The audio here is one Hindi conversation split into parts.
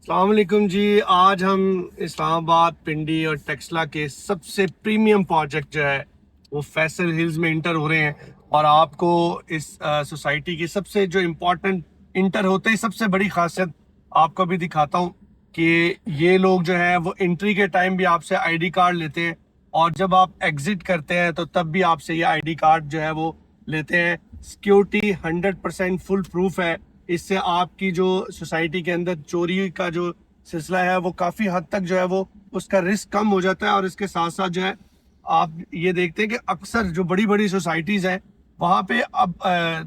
अस्सलाम वालेकुम जी। आज हम इस्लामाबाद पिंडी और टेक्सला के सबसे प्रीमियम प्रोजेक्ट जो है वो फैसल हिल्स में इंटर हो रहे हैं। और आपको इस सोसाइटी की सबसे जो इम्पोर्टेंट इंटर होते ही सबसे बड़ी खासियत आपको भी दिखाता हूँ कि ये लोग जो है वो एंट्री के टाइम भी आपसे आईडी कार्ड लेते हैं, और जब आप एग्जिट करते हैं तो तब भी आपसे ये आईडी कार्ड जो है वो लेते हैं। सिक्योरिटी 100% फुल प्रूफ है। इससे आपकी जो सोसाइटी के अंदर चोरी का जो सिलसिला है वो काफ़ी हद तक जो है वो उसका रिस्क कम हो जाता है। और इसके साथ साथ जो है आप ये देखते हैं कि अक्सर जो बड़ी बड़ी सोसाइटीज़ हैं वहाँ पे अब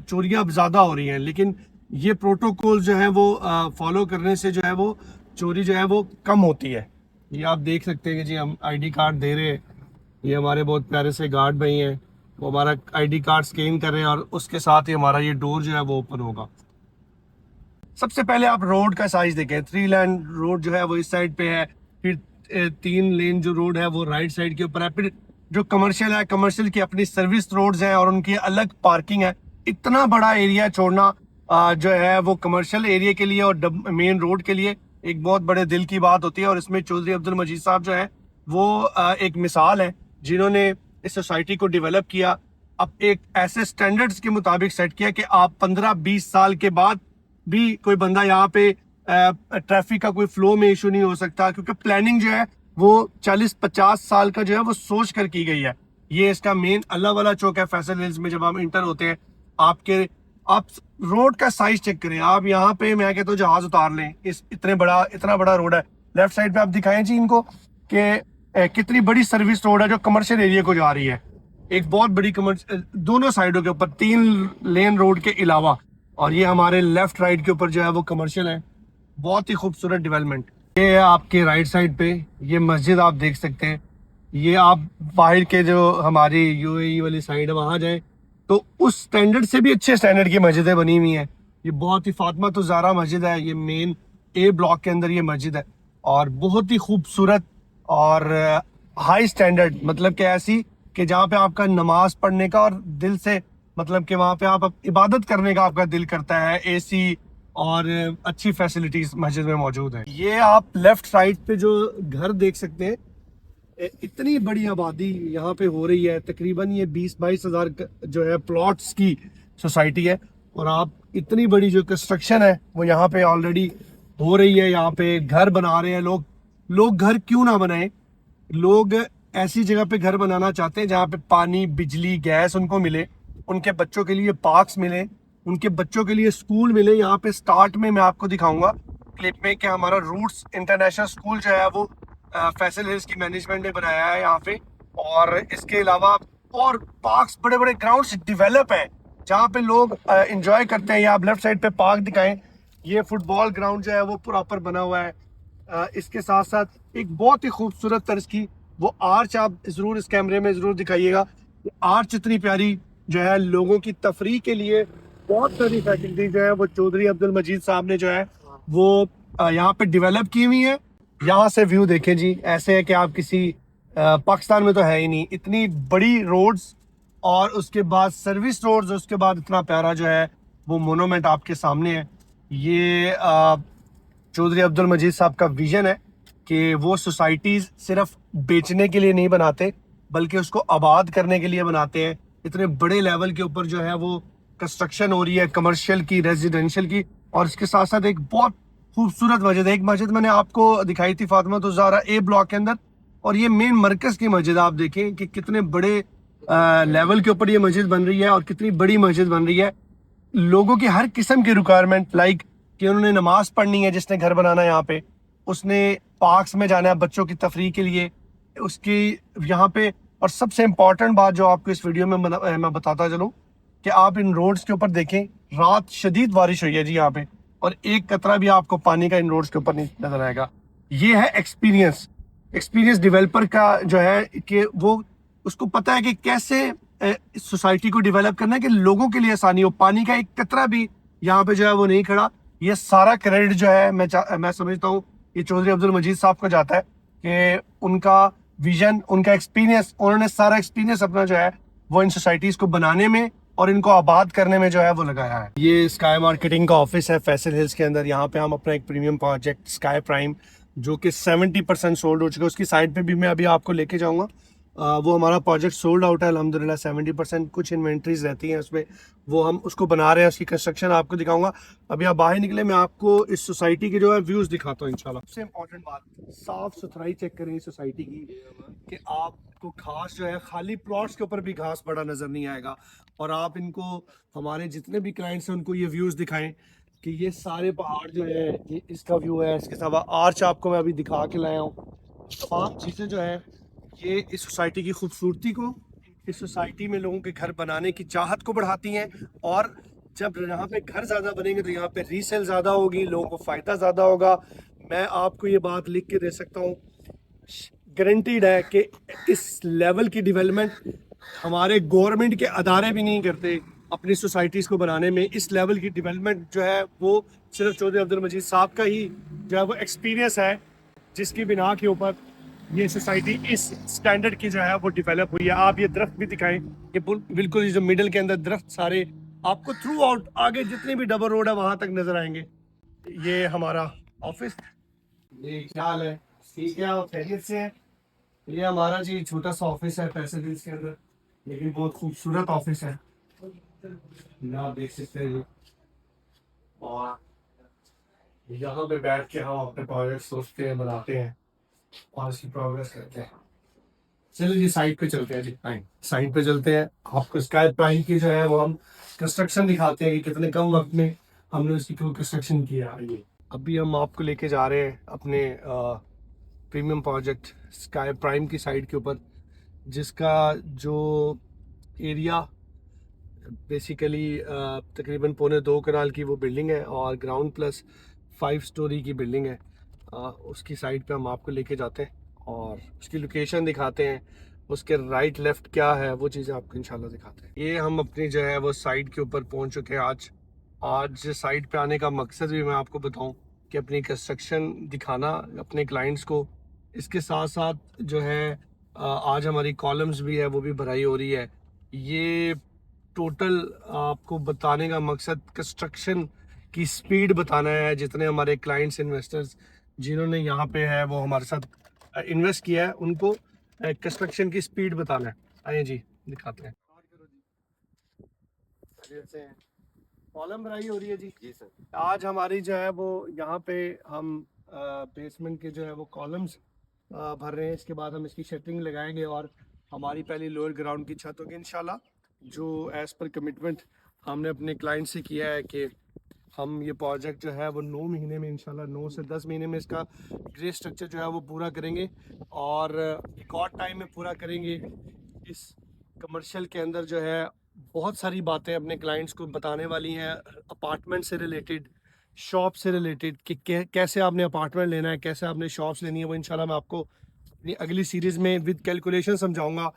चोरियाँ अब ज़्यादा हो रही हैं, लेकिन ये प्रोटोकॉल जो है वो फॉलो करने से जो है वो चोरी जो है वो कम होती है। ये आप देख सकते हैं कि जी हम आईडी कार्ड दे रहे हैं। ये हमारे बहुत प्यारे से गार्ड भाई हैं, वो हमारा आईडी कार्ड स्कैन कर रहे हैं और उसके साथ ही हमारा ये डोर जो है वो ओपन होगा। सबसे पहले आप रोड का साइज देखें। 3 लेन रोड जो है वो इस साइड पे है, फिर 3 लेन जो रोड है वो राइट साइड के ऊपर है, फिर जो कमर्शियल है कमर्शियल की अपनी सर्विस रोड्स हैं और उनकी अलग पार्किंग है। इतना बड़ा एरिया छोड़ना जो है वो कमर्शियल एरिया के लिए और मेन रोड के लिए एक बहुत बड़े दिल की बात होती है। और इसमें चौधरी अब्दुल मजीद साहब जो है वो एक मिसाल है जिन्होंने इस सोसाइटी को डेवलप किया, अब एक ऐसे स्टैंडर्ड्स के मुताबिक सेट किया कि आप 15-20 साल के बाद भी कोई बंदा यहाँ पे ट्रैफिक का कोई फ्लो में इशू नहीं हो सकता, क्योंकि प्लानिंग जो है वो 40-50 साल का जो है वो सोच कर की गई है। ये इसका मेन अल्लाह वाला चौक है फैसल हिल्स में। जब आप इंटर होते हैं आप रोड का साइज चेक करें। आप यहाँ पे मैं कहता हूँ जहाज उतार लें, इस इतना बड़ा रोड है। लेफ्ट साइड पे आप दिखाएं जी इनको कि कितनी बड़ी सर्विस रोड है जो कमर्शियल एरिया को जा रही है। एक बहुत बड़ी कमर्शियल दोनों साइडों के ऊपर 3 लेन रोड के अलावा, और ये हमारे लेफ्ट राइट के ऊपर जो है वो कमर्शियल है। बहुत ही खूबसूरत डेवलपमेंट। ये आपके राइट साइड पे ये मस्जिद आप देख सकते हैं। ये आप बाहर के जो हमारी यूएई वाली साइड है वहाँ जाए तो उस स्टैंडर्ड से भी अच्छे स्टैंडर्ड की मस्जिदें बनी हुई हैं। ये बहुत ही फातिमा तो ज़हरा मस्जिद है, ये मेन ए ब्लॉक के अंदर ये मस्जिद है, और बहुत ही खूबसूरत और हाई स्टैंडर्ड, मतलब कि ऐसी कि जहाँ पे आपका नमाज पढ़ने का और दिल से, मतलब कि वहाँ पे आप इबादत करने का आपका दिल करता है। एसी और अच्छी फैसिलिटीज मस्जिद में मौजूद है। ये आप लेफ्ट साइड पे जो घर देख सकते हैं, इतनी बड़ी आबादी यहाँ पे हो रही है। तकरीबन ये 20-22 हज़ार जो है प्लॉट्स की सोसाइटी है, और आप इतनी बड़ी जो कंस्ट्रक्शन है वो यहाँ पे ऑलरेडी हो रही है। यहाँ पे घर बना रहे हैं लोग घर क्यों ना बनाए। लोग ऐसी जगह पे घर बनाना चाहते हैं जहाँ पे पानी बिजली गैस उनको मिले, उनके बच्चों के लिए पार्क्स मिले, उनके बच्चों के लिए स्कूल मिले। यहाँ पे स्टार्ट में मैं आपको दिखाऊंगा क्लिप में कि हमारा रूट्स इंटरनेशनल स्कूल जो है वो फैसल हिल्स की मैनेजमेंट ने बनाया है यहाँ पे। और इसके अलावा और पार्क्स, बड़े बड़े ग्राउंड्स डेवलप है जहाँ पे लोग इंजॉय करते हैं। ये आप लेफ्ट साइड पे पार्क दिखाएं, ये फुटबॉल ग्राउंड जो है वो प्रॉपर बना हुआ है। इसके साथ साथ एक बहुत ही खूबसूरत तर्ज की वो आर्च आप जरूर इस कैमरे में जरूर दिखाइएगा। आर्च इतनी प्यारी जो है लोगों की तफरीह के लिए बहुत सारी फैसिलिटी जो है वो चौधरी अब्दुल मजीद साहब ने जो है वो यहाँ पे डेवलप की हुई है। यहाँ से व्यू देखें जी, ऐसे है कि आप किसी पाकिस्तान में तो है ही नहीं, इतनी बड़ी रोड्स और उसके बाद सर्विस रोड्स, उसके बाद इतना प्यारा जो है वो मोनूमेंट आपके सामने है। ये चौधरी अब्दुल मजीद साहब का विजन है कि वो सोसाइटीज़ सिर्फ बेचने के लिए नहीं बनाते बल्कि उसको आबाद करने के लिए बनाते हैं। इतने बड़े लेवल के ऊपर जो है वो कंस्ट्रक्शन हो रही है कमर्शियल की, रेजिडेंशियल की, और इसके साथ साथ एक बहुत खूबसूरत मस्जिद है। एक मस्जिद मैंने आपको दिखाई थी फातिमा तो ज़हरा ए ब्लॉक के अंदर, और ये मेन मरकज़ की मस्जिद आप देखें कि कितने बड़े लेवल के ऊपर ये मस्जिद बन रही है और कितनी बड़ी मस्जिद बन रही है। लोगों की हर किस्म की रिक्वायरमेंट, लाइक कि उन्होंने नमाज पढ़नी है, जिसने घर बनाना है यहाँ पे, उसने पार्क्स में जाना है बच्चों की तफरीह के लिए, उसकी यहाँ पे। और सबसे इम्पॉर्टेंट बात जो आपको इस वीडियो में मैं बताता चलूँ कि आप इन रोड्स के ऊपर देखें, रात शदीद बारिश हुई है जी यहाँ पे, और एक कतरा भी आपको पानी का इन रोड्स के ऊपर नहीं नजर आएगा। ये है एक्सपीरियंस डेवलपर का जो है कि वो उसको पता है कि कैसे सोसाइटी को डेवलप करना है कि लोगों के लिए आसानी हो। पानी का एक कतरा भी यहाँ पे जो है वो नहीं खड़ा। ये सारा क्रेडिट जो है मैं समझता हूँ ये चौधरी अब्दुल मजीद साहब को जाता है कि उनका विजन, उनका एक्सपीरियंस, उन्होंने सारा एक्सपीरियंस अपना जो है वो इन सोसाइटीज़ को बनाने में और इनको आबाद करने में जो है वो लगाया है। ये स्काई मार्केटिंग का ऑफिस है फैसल हिल्स के अंदर। यहाँ पे हम अपना एक प्रीमियम प्रोजेक्ट स्काई प्राइम जो कि 70% सोल्ड हो चुका है, उसकी साइड पे भी मैं अभी आपको लेके जाऊँगा। वो हमारा प्रोजेक्ट सोल्ड आउट है अल्हम्दुलिल्लाह। 70% कुछ इन्वेंट्रीज रहती हैं उसमें, वो हम उसको बना रहे हैं, उसकी कंस्ट्रक्शन आपको दिखाऊंगा। अभी आप बाहर निकले, मैं आपको इस सोसाइटी के जो है व्यूज़ दिखाता हूँ इंशाल्लाह। सबसे इंपॉर्टेंट बात, साफ सुथराई चेक करें इस सोसाइटी की, कि आपको घास जो है खाली प्लॉट्स के ऊपर भी घास बड़ा नज़र नहीं आएगा। और आप इनको, हमारे जितने भी क्लाइंट्स हैं उनको ये व्यूज़ दिखाएं कि ये सारे पहाड़ जो है ये इसका व्यू है। इसके अलावा आर्च आपको मैं अभी दिखा के लाया हूँ। तमाम चीज़ें जो है ये इस सोसाइटी की खूबसूरती को, इस सोसाइटी में लोगों के घर बनाने की चाहत को बढ़ाती हैं। और जब यहाँ पे घर ज़्यादा बनेंगे तो यहाँ पे रीसेल ज़्यादा होगी, लोगों को फ़ायदा ज़्यादा होगा। मैं आपको ये बात लिख के दे सकता हूँ, गारंटीड है कि इस लेवल की डेवलपमेंट हमारे गवर्नमेंट के अदारे भी नहीं करते अपनी सोसाइटीज़ को बनाने में। इस लेवल की डेवलपमेंट जो है वो सिर्फ चौधरी अब्दुल मजीद साहब का ही जो है वो एक्सपीरियंस है, जिसकी बिना के ऊपर ये सोसाइटी इस स्टैंडर्ड की जो है वो डेवलप हुई है। आप ये दरख्त भी दिखाएं, ये बिल्कुल जो मिडल के अंदर दरख्त सारे आपको थ्रू आउट आगे जितने भी डबल रोड है वहां तक नजर आएंगे। ये हमारा ऑफिस, ये क्या हाल है, ठीक है, आप खैरियत से हैं? ये हमारा जी छोटा सा ऑफिस है फैसल हिल्स के अंदर, लेकिन बहुत खूबसूरत ऑफिस है, ये आप देख सकते हैं जी। और यहाँ पे बैठ के हम अपने प्रोजेक्ट सोचते हैं, बनाते हैं और इसकी प्रोग्रेस करते हैं। चलिए जी साइड पे चलते हैं जी, साइड पे चलते हैं, आपको स्काई प्राइम की जो है वो हम कंस्ट्रक्शन दिखाते हैं कि कितने कम वक्त में हमने उसकी कंस्ट्रक्शन किया है। ये अभी हम आपको लेके जा रहे हैं अपने प्रीमियम प्रोजेक्ट स्काई प्राइम की साइड के ऊपर, जिसका जो एरिया बेसिकली तकरीबन 2.25 कनाल की वो बिल्डिंग है और ग्राउंड प्लस 5 स्टोरी की बिल्डिंग है। उसकी साइड पे हम आपको लेके जाते हैं और उसकी लोकेशन दिखाते हैं, उसके राइट लेफ्ट क्या है वो चीज़ें आपको इंशाल्लाह दिखाते हैं। ये हम अपनी जो है वो साइड के ऊपर पहुंच चुके हैं आज। आज साइड पे आने का मकसद भी मैं आपको बताऊं कि अपनी कंस्ट्रक्शन दिखाना अपने क्लाइंट्स को, इसके साथ साथ जो है आज हमारी कॉलम्स भी है वो भी भराई हो रही है। ये टोटल आपको बताने का मकसद कंस्ट्रक्शन की स्पीड बताना है। जितने हमारे क्लाइंट्स इन्वेस्टर्स जिन्होंने यहाँ पे है वो हमारे साथ इन्वेस्ट किया है, उनको कंस्ट्रक्शन की स्पीड बताना है। आइए जी दिखाते हैं। कॉलम भराई हो रही है जी सर। आज हमारी जो है वो यहाँ पे हम बेसमेंट के जो है वो कॉलम्स भर रहे हैं। इसके बाद हम इसकी शटरिंग लगाएंगे और हमारी पहली लोअर ग्राउंड की छत होगी इंशाल्लाह, जो एज़ पर कमिटमेंट हमने अपने क्लाइंट से किया है कि हम ये प्रोजेक्ट जो है वो 9 महीने में इंशाल्लाह 9 से 10 महीने में इसका ग्रे स्ट्रक्चर जो है वो पूरा करेंगे और रिकॉर्ड टाइम में पूरा करेंगे। इस कमर्शियल के अंदर जो है बहुत सारी बातें अपने क्लाइंट्स को बताने वाली हैं, अपार्टमेंट से रिलेटेड, शॉप से रिलेटेड, कि कैसे आपने अपार्टमेंट लेना है, कैसे आपने शॉप्स लेनी है। वो इंशाल्लाह मैं आपको अपनी अगली सीरीज़ में विद कैलकुलेशन समझाऊंगा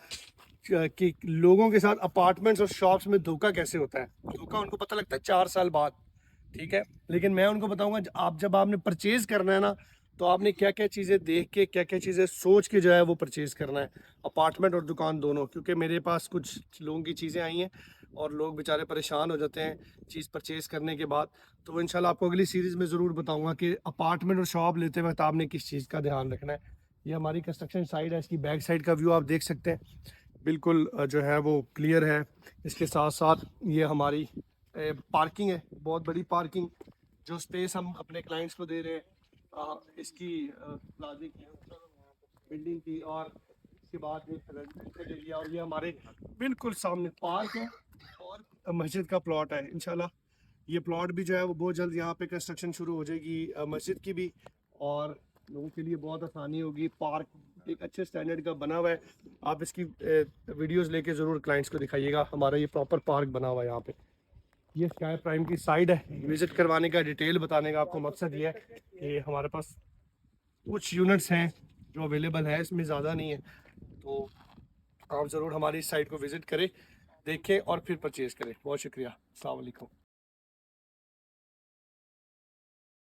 कि लोगों के साथ अपार्टमेंट्स और शॉप्स में धोखा कैसे होता है। धोखा उनको पता लगता है 4 साल बाद, ठीक है, लेकिन मैं उनको बताऊंगा आप जब आपने परचेज करना है ना, तो आपने क्या क्या चीज़ें देख के, क्या क्या चीज़ें सोच के जो है वो परचेज करना है, अपार्टमेंट और दुकान दोनों। क्योंकि मेरे पास कुछ लोगों की चीज़ें आई हैं और लोग बेचारे परेशान हो जाते हैं चीज़ परचेज करने के बाद। तो वो इंशाल्लाह आपको अगली सीरीज़ में ज़रूर बताऊंगा कि अपार्टमेंट और शॉप लेते वक्त आपने किस चीज़ का ध्यान रखना है। ये हमारी कंस्ट्रक्शन साइड है, इसकी बैक साइड का व्यू आप देख सकते हैं, बिल्कुल जो है वो क्लियर है। इसके साथ साथ ये हमारी पार्किंग है, बहुत बड़ी पार्किंग, जो स्पेस हम अपने क्लाइंट्स को दे रहे हैं इसकी प्लाजे की बिल्डिंग की। और इसके बाद ये रेजिडेंशियल एरिया और ये हमारे बिल्कुल सामने पार्क है और मस्जिद का प्लॉट है। इंशाल्लाह ये प्लॉट भी जो है वो बहुत जल्द यहाँ पे कंस्ट्रक्शन शुरू हो जाएगी मस्जिद की भी, और लोगों के लिए बहुत आसानी होगी। पार्क एक अच्छे स्टैंडर्ड का बना हुआ है, आप इसकी वीडियोस लेके ज़रूर क्लाइंट्स को दिखाइएगा। हमारा ये प्रॉपर पार्क बना हुआ है यहाँ पे। ये स्काई प्राइम की साइड है, विज़िट करवाने का, डिटेल बताने का आपको मकसद ये है कि हमारे पास कुछ यूनिट्स हैं जो अवेलेबल है, इसमें ज़्यादा नहीं है। तो आप ज़रूर हमारी इस साइट को विज़िट करें, देखें और फिर परचेज़ करें। बहुत शुक्रिया, अस्सलाम वालेकुम।